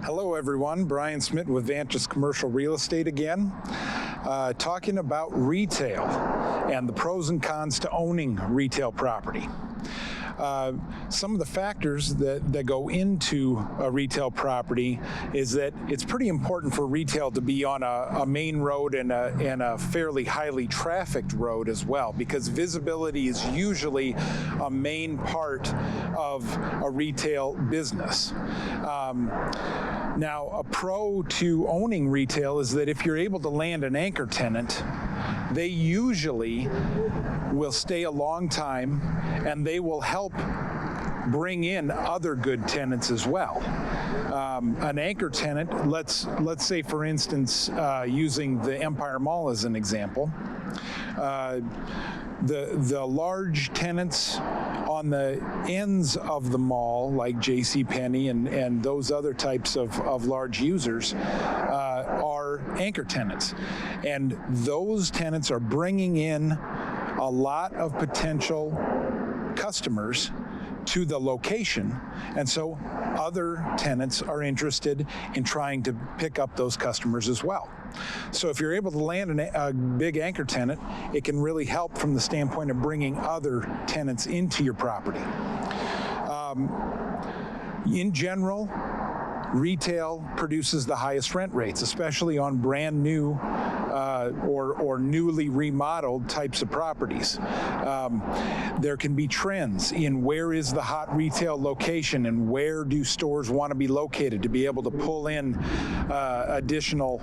Hello everyone, Brian Smith with Vantis Commercial Real Estate again, talking about retail and the pros and cons to owning retail property. Some of the factors that go into a retail property is that it's pretty important for retail to be on a main road and a fairly highly trafficked road as well, because visibility is usually a main part of a retail business. Now, a pro to owning retail is that if you're able to land an anchor tenant, they usually will stay a long time and they will help bring in other good tenants as well. An anchor tenant, let's say for instance, using the Empire Mall as an example, the large tenants on the ends of the mall, like JCPenney and those other types of large users, are anchor tenants. And those tenants are bringing in a lot of potential customers to the location, and so other tenants are interested in trying to pick up those customers as well. So if you're able to land a big anchor tenant, it can really help from the standpoint of bringing other tenants into your property. In general, retail produces the highest rent rates, especially on brand new or newly remodeled types of properties. There can be trends in where is the hot retail location and where do stores want to be located to be able to pull in additional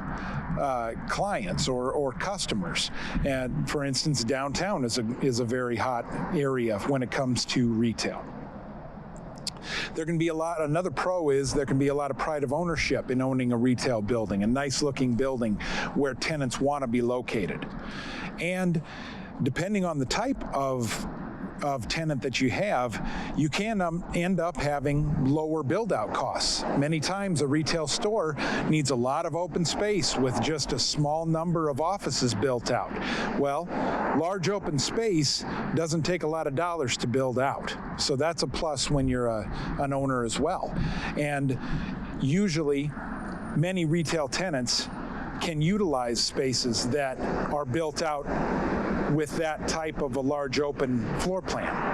clients or customers. And for instance, downtown is a very hot area when it comes to retail. There can be another pro is there can be a lot of pride of ownership in owning a retail building, a nice looking building where tenants want to be located. And depending on the type of tenant that you have, you can end up having lower build-out costs. Many times a retail store needs a lot of open space with just a small number of offices built out. Well, large open space doesn't take a lot of dollars to build out. So that's a plus when you're an owner as well. And usually many retail tenants can utilize spaces that are built out with that type of a large open floor plan.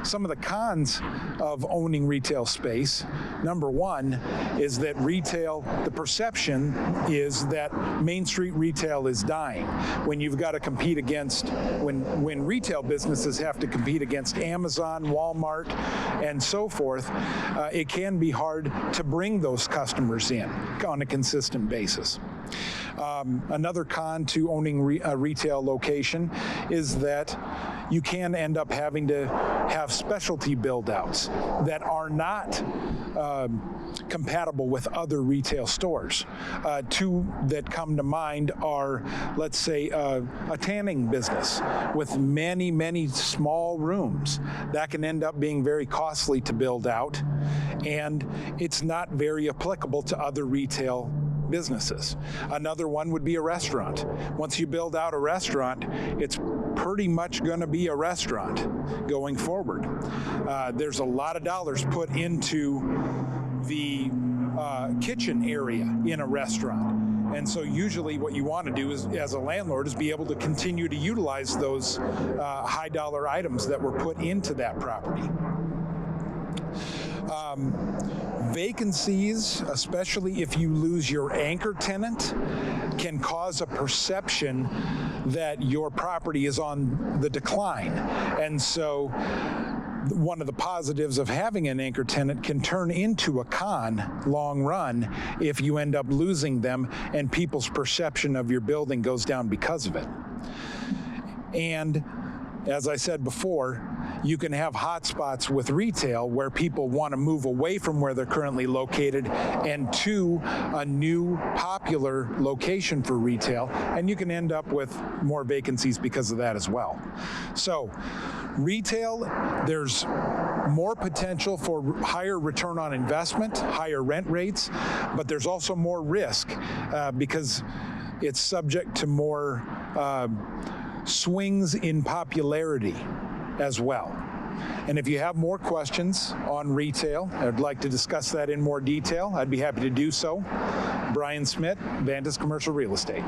Some of the cons of owning retail space, number one, is that the perception is that Main Street retail is dying. When you've got to compete against, when retail businesses have to compete against Amazon, Walmart, and so forth, it can be hard to bring those customers in on a consistent basis. Another con to owning a retail location is that you can end up having to have specialty build-outs that are not compatible with other retail stores. Two that come to mind are, let's say, a tanning business with many, many small rooms. That can end up being very costly to build out, and it's not very applicable to other retail businesses. Another one would be a restaurant. Once you build out a restaurant, it's pretty much going to be a restaurant going forward. There's a lot of dollars put into the kitchen area in a restaurant. And so usually what you want to do is, as a landlord, is be able to continue to utilize those high dollar items that were put into that property. Vacancies, especially if you lose your anchor tenant, can cause a perception that your property is on the decline. And so one of the positives of having an anchor tenant can turn into a con long run if you end up losing them and people's perception of your building goes down because of it. And as I said before, you can have hotspots with retail where people want to move away from where they're currently located and to a new popular location for retail, and you can end up with more vacancies because of that as well. So retail, there's more potential for higher return on investment, higher rent rates, but there's also more risk because it's subject to more swings in popularity as well. And if you have more questions on retail, I'd like to discuss that in more detail, I'd be happy to do so. Brian Smith, Vantas Commercial Real Estate.